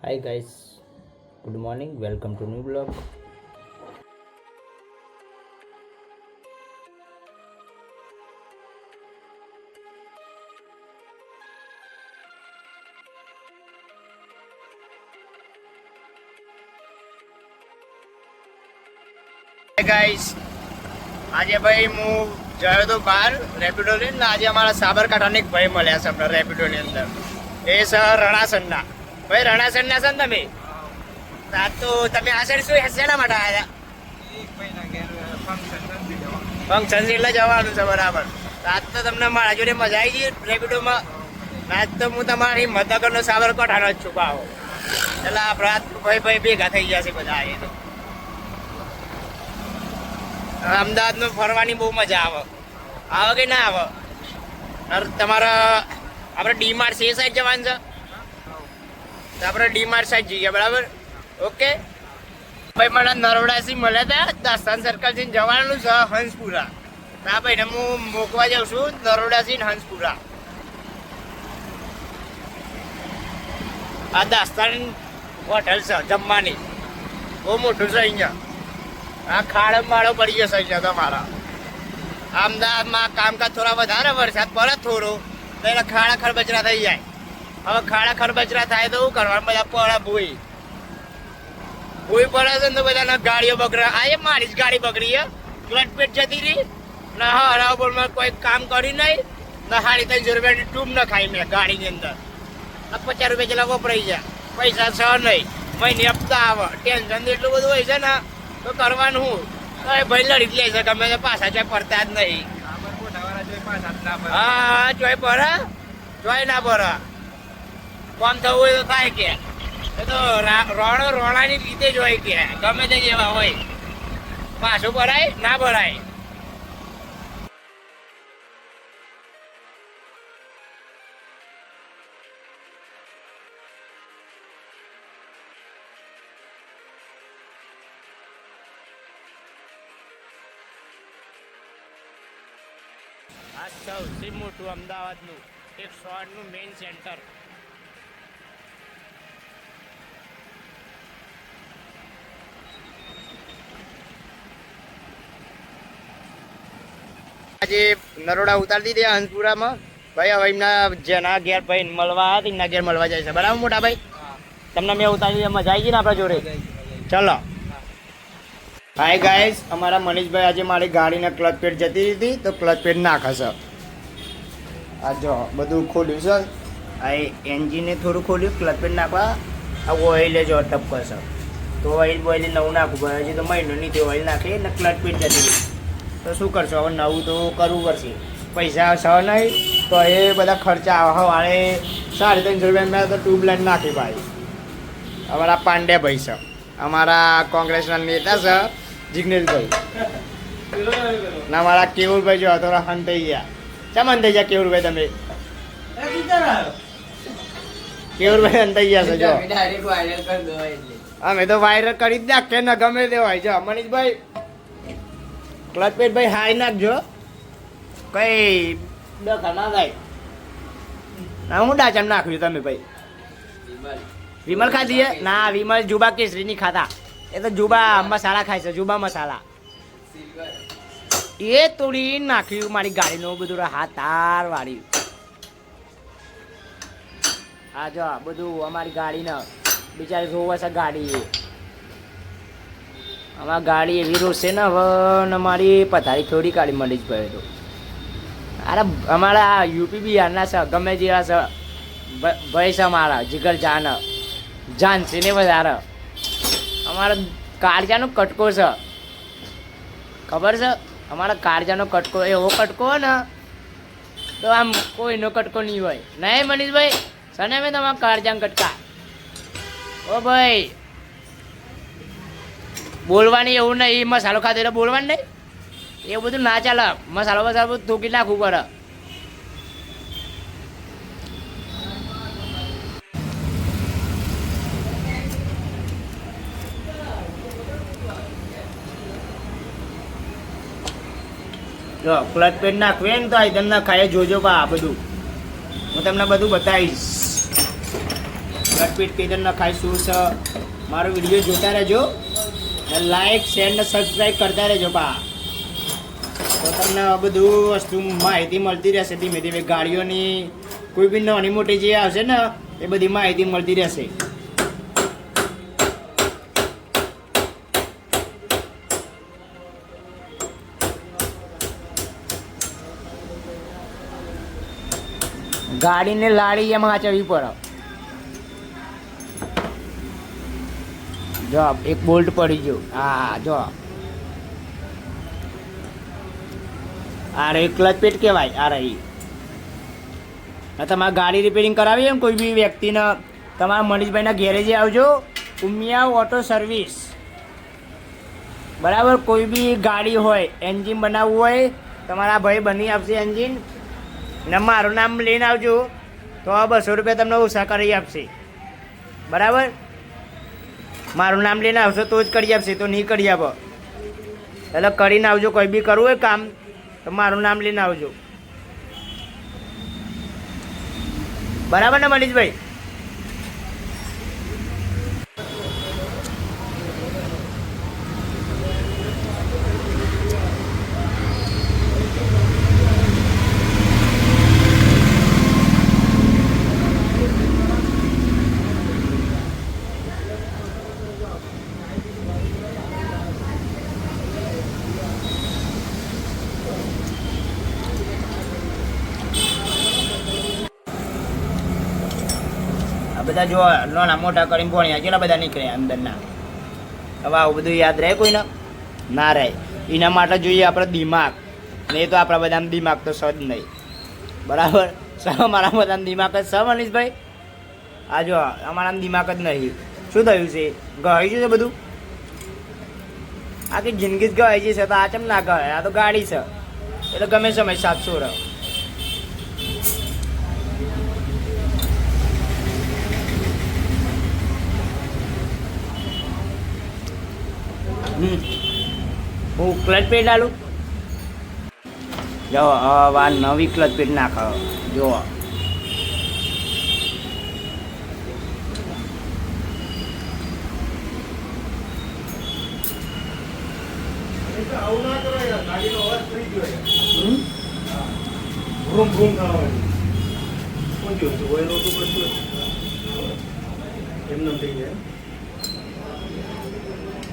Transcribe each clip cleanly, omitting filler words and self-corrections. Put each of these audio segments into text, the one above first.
Hi guys, good morning. Welcome to new vlog. Hey guys, આજે ભાઈ હું ગયો તો બહાર રેપિડો લઈને ને આજે અમારા સાબરકાંઠાના એક ભાઈ મળ્યા છે આપણે રેપિડોની અંદર. એ સર રણાસણના ભાઈ, રણાસણના છો ને તમે? આજ તો તમે આ સાઈડ શું શેના માટે આવ્યા? ફંક્શન એટલે જવાનું છે, બરાબર. આજ તો તમને મારા જોડે મજા આવી ગઈ રેપિડોમાં. આજ તો હું તમારી મધનગરનો સાબરકાંઠાનો જ છું પાહો. એટલે આપણા ભાઈ ભાઈ ભેગા થઈ ગયા છે બધા. એ તો અમદાવાદમાં ફરવાની બહુ મજા આવે કે ના આવે? તમારા આપણે ડીમાર્ટ એ સાઈડ જવાનું છે તો આપણે ડીમાર્ટ સાઈડ જઈએ, બરાબર? ઓકે ભાઈ, મને નરોડાથી મળ્યા હતા, દાસ્તાન સર્કલથી જવાનું છે હંસપુરા. હા ભાઈને હું મૂકવા જાઉં છું નરોડાથી હંસપુરા. આ દાસ્તાન હોટલ છે જમવાની, બહુ મોટું છે અહીંયા. આ ખાડમ માળો પડી જશે અહીંયા તમારા. અમદાવાદમાં કામકાજ થોડા વધારે, વરસાદ પડે થોડો તો એટલે ખાડા ખરબચરા થઈ જાય. હવે ખાડા ખરબચરા થાય તો શું કરવાનું? બધા પડે ભૂઈ પડે છે ને તો બધાના ગાડીઓ બગડે. આ એ મારી જ ગાડી બગડી છે, ક્લચ પેટ જતી રહી ને. હા, હરાવપુરમાં કોઈ કામ કર્યું નહીં ને. 350 રૂપિયાની ટ્યુબ ન ખાઈ મેં ગાડીની અંદર. આ 50 રૂપિયા જેટલા વપરાઈ જાય, પૈસા છ નહીં, મહિને હપ્તા આવે. ટેન્શન એટલું બધું હોય છે ને તો કરવાનું હું? ભાઈ લડી જ લે છે ગમે તે, પાછા ચોય પડતા જ નહીં. હા, ચોય પડે ચોય ના પડે. કોમ થવું હોય તો થાય કે એ તો રોણાની રીતે જ હોય કે ગમે તે જેવા હોય. પાછું ભરાય ના ભરાય. આ સૌથી મોટું અમદાવાદનું 108નું મેઇન સેન્ટર. આજે નરોડા ઉતારી દીધી હંસપુરામાં. ભાઈ હવે એમના જેના ઘેર ભાઈ મળવા આવ્યા એમના ઘેર મળવા જાય છે, બરાબર મોટા ભાઈ? તમને મેં ઉતારી દીધી, મજા આવી ગઈ ને આપણા જોડે? ચલો. હાય ગાઈસ, અમારા મનીષભાઈ આજે મારી ગાડીને ક્લચ પેડ જતી હતી તો ક્લચ પેડ નાખશે. આ જો બધું ખોલ્યું છે. આ એન્જિને થોડું ખોલ્યું, ક્લચ પેડ નાખવા. આ ઓઇલે જો ટપકશે તો ઓઇલ બોઇલ નવું નાખવું પડે. હજી તો મહિનો નહીં થયો ઓઇલ નાખી ને ક્લચ પેડ જતી રહી તો શું કરશો? હવે નવું તો કરવું પડશે. પૈસા છ નહીં તો એ બધા ખર્ચા આવે. હવારે 350 રૂપિયા મેં તો ટ્યુબલાઇન નાખી ભાઈ. અમારા પાંડે ભાઈ છે, અમારા કોંગ્રેસના નેતા છે જિગ્નેશભાઈ. ના મારા કેવુરભાઈ જો થોડા હન થઈ ગયા. ચમ હન થઈ ગયા કેવુરભાઈ? તમે કેવુરભાઈ હન થઈ ગયા છો જો. અમે તો વાયરલ કરી જ નાખે ને ગમે તે હોય. જો મનીષભાઈ ક્લચ પેડ ભાઈ હાઈ નાખજો, કઈ ડખા ના થાય. ના હું ડાચમ નાખ્યું તમે ભાઈ? વિમલ ખાધી છે? ના, વિમલ જુબા કેસરી ની ખાતા. એ તો જુબા મસાલા ખાય છે, જુબા મસાલા. એ તોડી નાખ્યું મારી ગાડીનું બધું હાથાર વાળી. હા જો બધું અમારી ગાડીને બિચારી રોવે છે ગાડી. અમારી ગાડી એવી રોશે ને હવે ને મારી પથારી થોડી કાઢી મળી જ ગયો તો. અરે અમારા યુપી બિહારના છે ગમે જેવા છે ભાઈ છે મારા જીગર જાનસી ને વધારે. અમારા કાળજાનો કટકો છે, ખબર છે? અમારા કાળજાનો કટકો એવો કટકો ને તો આમ કોઈનો કટકો નહીં હોય. નહીં મનીષભાઈ? સને મેં તમારા કાળજાનો કટકા. ઓ ભાઈ બોલવાની એવું નહીં, મસાલો ખાધો એટલે બોલવાનું નહીં, એવું બધું ના ચાલે. મસાલો બધું થૂકી નાખવું પડે. જો ક્લચ પેડ નાખવે ને તો તમને ખાય જોજો બા. બધું હું તમને બધું બતાવીશ. કટપીટ કઈ રીતે નખાય શું છે મારો વિડીયો જોતા રહેજો લાઈક શેર ને સબસ્ક્રાઈબ કરતા રહેજો બા તો તમને બધું વસ્તુ માહિતી મળતી રહેશે ધીમે ધીમે ગાડીઓની કોઈ બી નાની મોટી જે આવશે ને એ બધી માહિતી મળતી રહેશે. ગાડીને લાડી એમ હાચવી પડે. જો એક બોલ્ટ પડી ગયો. હા જો આ રે ક્લચ પેટ કહેવાય. આ રહી તમારે ગાડી રિપેરિંગ કરાવી એમ કોઈ બી વ્યક્તિને તમારા મનીષભાઈના ગેરેજે આવજો. ઉમિયા ઓટો સર્વિસ બરાબર. કોઈ બી ગાડી હોય એન્જિન બનાવવું હોય તમારા ભાઈ બની આપશે એન્જિન ને મારું નામ લઈને આવજો તો 200 રૂપિયા તમને ઓછા કરી આપશે બરાબર. મારું નામ લઈને આવશો તો જ કરી આપશે તો નહીં કરી આપો એટલે કરીને આવજો. કોઈ બી કરવું હોય કામ તો મારું નામ લઈને આવજો બરાબર ને મનીષભાઈ. બધા જો નાના મોટા કરીને ભણ્યા કેટલા બધા નીકળ્યા અંદરના. હવે આવું બધું યાદ રહે કોઈને ના રહે. એના માટે જોઈએ આપણે દિમાગ ને એ તો આપણા બધાને દિમાગ તો સજ નહીં બરાબર. અમારા બધાને દિમાગ જ છે મનીષભાઈ. આ જો અમારા દિમાગ જ નહીં. શું થયું છે ગવાઈ ગયું છે બધું. આખી જિંદગી જ ગવાઈ જશે તો આ ચમ ના ગવાય. આ તો ગાડી છે એટલે ગમે સમય 700 રહે. હું ક્લચ પેટ આલું જો આ નવી ક્લચ પેટ નાખ જો.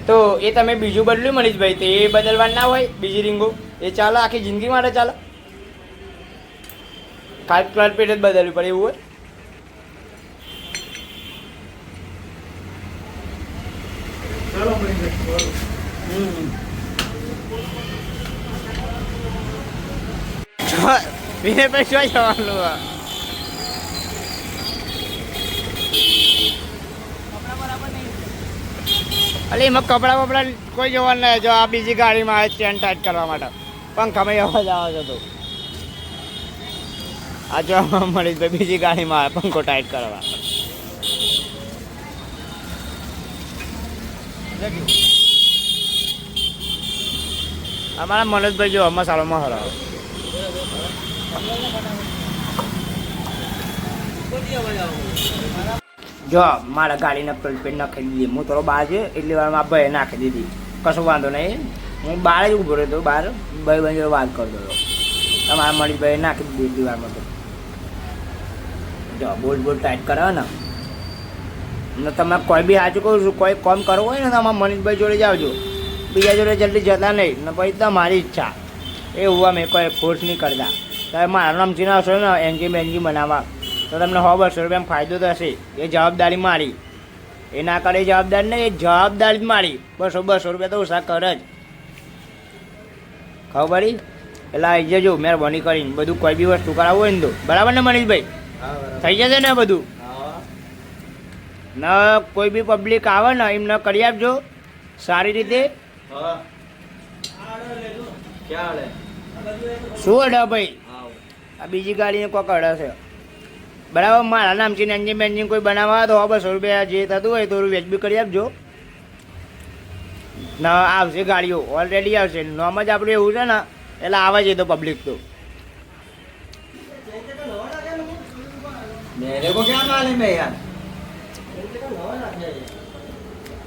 તો એ તમે બીજું બદલ્યું મનીષભાઈ તો એ બદલવાનું ના હોય. બીજી રીંગો એ ચાલે આખી જિંદગી માટે ચાલે. ખાલી ક્લચ પેટ જ બદલવી પડે એવું હોય. વિનય ભાઈ શું જવાનું અલે એમાં કપડાં બપડા કોઈ જોવાનું નહીં. જો આ બીજી ગાડીમાં આવે ચેન ટાઈટ કરવા માટે પંખામાં અવાજ આવે છે તો આ જો મનીષભાઈ બીજી ગાડીમાં આવે પંખો ટાઈટ કરવા. અમારા મનોજભાઈ જો મસાલોમાં હરાવો. જો મારા ગાડીને પ્લેટ નાખી દીધી. હું થોડો બહાર છે એટલી વારમાં ભાઈ નાખી દીધી. કશું વાંધો નહીં. હું બહાર જ ઊભો રહ્યો બહાર ભાઈ બંધ વાત કરતો હતો. તમારા મનીષભાઈ નાખી દીધી એટલી વારમાં. તો જો બોલ્ટ ટાઈટ કરાવે ને તમે કોઈ બી સાચું કહું છું કોઈ કામ કરવું હોય ને તમારા મનીષભાઈ જોડે જાવજો. બીજા જોડે જલ્દી જતા નહીં ને પછી તમારી ઈચ્છા એવું અમે કોઈ ફોર્સ નહીં કરતા. તમે મારા નામથી આવશો ને એન્જિન બનાવવા તો તમને 200 રૂપિયામાં ફાયદો થશે. એ જવાબદારી મારી. એ ના કરે જવાબદારી નહીં. એ જવાબદારી જ મારી. 200 રૂપિયા તો ઓછા કરે જ ખબર પડી. એટલે આવી જજો મહેરબાની કરીને. બધું કોઈ બી વસ્તુ કરાવવું હોય ને તો બરાબર ને મનીષભાઈ થઈ જશે ને બધું. ને કોઈ બી પબ્લિક આવે ને એમ ન કરી આપજો સારી રીતે. શું અડે ભાઈ આ બીજી ગાડીને કોક અડે છે બરાબર. મારા નામથી એન્જિન કોઈ બનાવવા તો 200 રૂપિયા જે થતું હોય થોડું વેચ બી કરી આપજો. ના આવશે ગાડીઓ ઓલરેડી આવશે. નોમ જ આપણું એવું છે ને એટલે આવે છે તો પબ્લિક તો.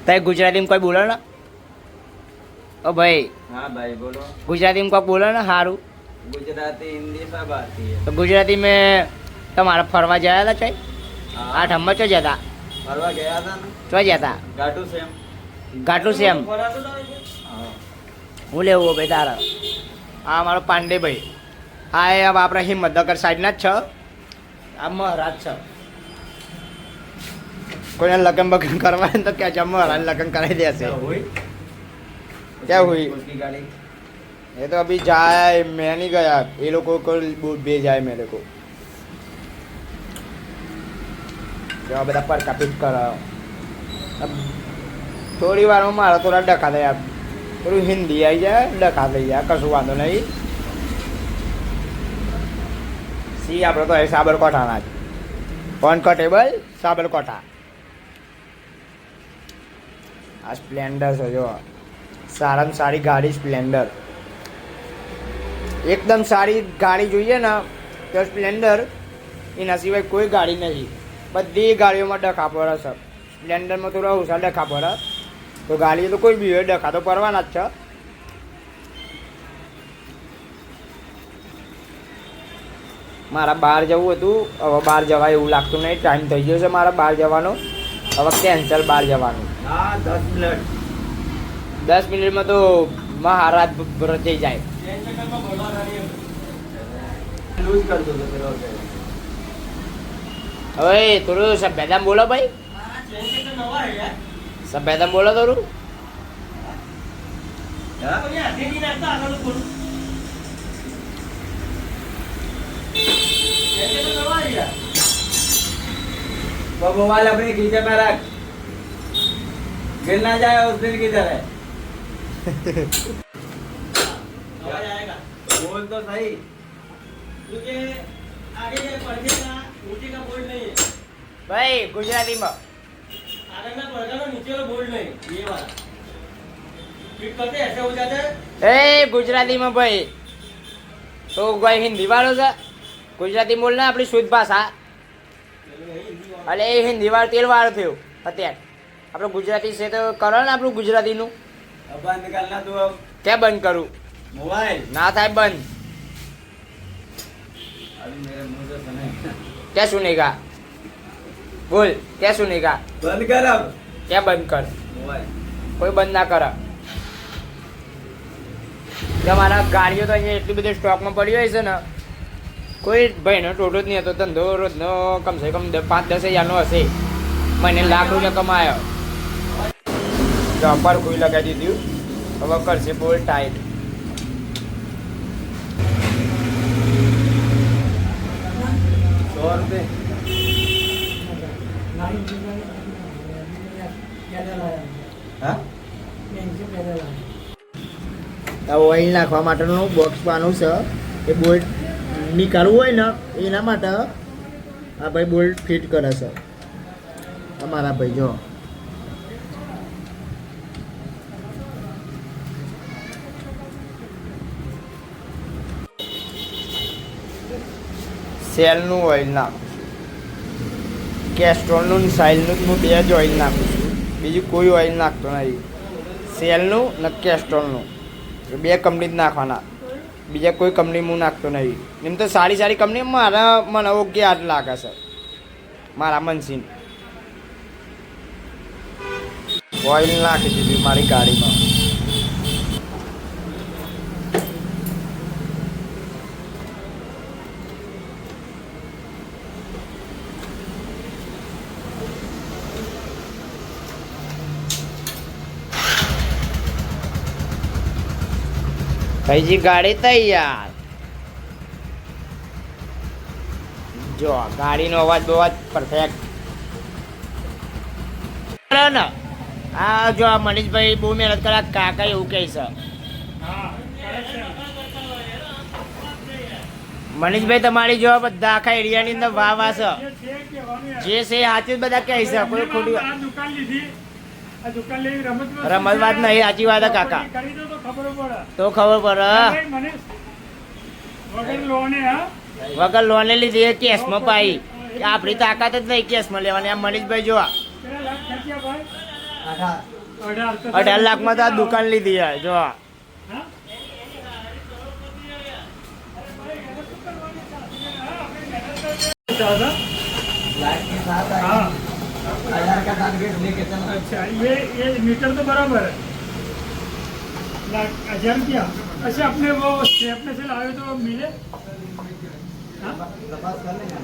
તઈ ગુજરાતીમાં કોઈ બોલો ને ઓ ભાઈ हाँ भाई बोलो ગુજરાતીમાં કોઈ બોલો ને સારું गुजराती हिंदी सब आती है તો ગુજરાતી મેં તમારા ફરવા ગયા હતા ચાઈ हाँ, આ ઠમ્મા ચો જતા फरवा गया था ना ચો જતા घाटू श्याम ઘાટું શ્યામ हाँ હું લેવું ભાઈ તારા આ મારો પાંડેભાઈ આ એ હવે આપણા હિંમતનગર સાઈડના જ છે આ મહારાજ છે કોઈને લગ્ન બગન કરવા હોય ને તો ક્યાં છે મહારાજ લગ્ન કરાવી દેશે हुई क्या हुई? उसकी गाड़ी ये तो अभी जाए मैं नहीं गया ये लोगों को भेजा है मेरे को जो બધા પર કાપિટ કરાવ થોડી વારમાં મારા થોડા ડખા થઈ જાય થોડું હિન્દી આવી જાય ડખા થઈ જાય કશું વાંધો નહીં સી આપણે તો એ સાબરકાંઠાના જ કોન્ફર્ટેબલ સાબરકાંઠા આ સ્પ્લેન્ડર છે જો સારામાં સારી ગાડી સ્પ્લેન્ડર એકદમ સારી ગાડી જોઈએ ને તો સ્પ્લેન્ડર એના સિવાય કોઈ ગાડી નથી બધી ગાડીઓમાં ડખા પડે છે સ્પ્લેન્ડરમાં થોડા ઓછા ડખા પડે તો ગાડી તો કોઈ બી હોય ડખા તો પડવાના જ છે મારા બહાર જવું હતું હવે બહાર જવાય એવું લાગતું નહીં ટાઈમ થઈ ગયો છે મારા બહાર જવાનો હવે કેન્સલ બહાર જવાનું हाँ 10 मिनट 10 મિનિટમાં તો મહારાજ થઈ જાય लूज कर दो तो फिर हो जाएगा હવે થોડું સભ્યતામ બોલો ભાઈ સભ્યતામ બોલો થોડું हाँ? वो मोबाइल अपने खींचे में रख गिर ना जाए उस दिन की तरह बोल तो सही क्योंकि आगे ये पढ़ने का नीचे का बोर्ड नहीं है ભાઈ ગુજરાતીમાં आगे का पढ़ने का नीचे का बोर्ड नहीं ये वाला फिट करते ऐसे हो जाता है એ ગુજરાતીમાં ભાઈ તો કોઈ હિન્દી વાળો છે ગુજરાતી બોલ ને આપણી શુદ્ધ ભાષા એટલે એ હિન્દી વાળો તેલ વાળો થયો અત્યારે આપણે ગુજરાતી છે તો કરો ને આપણું ગુજરાતીનું अब बंद करना तू अब ક્યાં બંધ કરું मोबाइल ના થાય બંધ अभी मेरे मुंह से सुने ક્યાં સુનેગા બોલ ક્યાં સુનેગા बंद कर अब ક્યાં બંધ કર मोबाइल કોઈ બંધ ના કરે તમારા ગાડીઓ તો અહીંયા એટલી બધી સ્ટોકમાં પડી હોય છે ને કોઈ ભાઈનો ટોટો જ નહીં હતો ધંધો રોજનો કમસે કમ 5-10 હજારનો હશે મને લાખ રૂપિયા કમાયો જમ્પર કોઈ લગાવી દીધું હવે કરશે બોલ ટાઈટ ₹100 हाँ ઓઇલ નાખવા માટેનું બોક્સ પાનું છે એ બોલ્ટ નીકાળવું હોય ને એના માટે આ ભાઈ બોલ્ટ ફિટ કરે છે તમારા ભાઈ જો સેલનું ઓઇલ નાખું કેસ્ટ્રોલનું ને સાઇલનું હું બે જ ઓઇલ નાખું છું બીજું કોઈ ઓઇલ નાખતો નહીં સેલનું ને કેસ્ટ્રોલનું એ બે કંપની જ નાખવાના બીજા કોઈ કંપની હું નાખતો નહીં એમ તો સારી સારી કંપની મને યોગ્ય હાથ લાગે છે મારા મનસીન ઓઇલ નાખી દીધું મારી ગાડીમાં ભાઈજી ગાડી તૈયાર જો ગાડીનો અવાજ બવાજ પરફેક્ટ ને આ જો આ મનીષભાઈ બહુ મહેનત કરે કાકા એવું કહે છે મનીષભાઈ તમારી જો બધા આખા એરિયાની અંદર વાહ વાહ છે જે છે સાચું જ બધા કહે છે કોઈ ખોટી રમત વાત નહીં સાચી વાત કાકા તો ખબર પડે વગર લોને લીધી કેસમાં પાઈ કે આપણી તાકાત જ નહીં કેસમાં લેવાની આ મનીષભાઈ જોવા क्या भाई 18 18 લાખમાં તો આ દુકાન લીધી છે જો हाँ? ज्यादा लाइट के साथ आए। हाँ 1000 का टारगेट लेके चलो। अच्छा ये मीटर तो बराबर है 1000 क्या अच्छा अपने वो स्टेपने से लाए तो मिले हाँ? तपास कर लेंगे।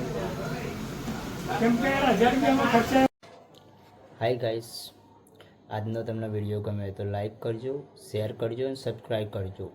કેમ કે 1000 રૂપિયામાં ખર્ચા હાય ગાઈસ, આજનો તમને વિડીયો ગમે તો લાઈક કરજો, શેર કરજો અને સબસ્ક્રાઈબ કરજો.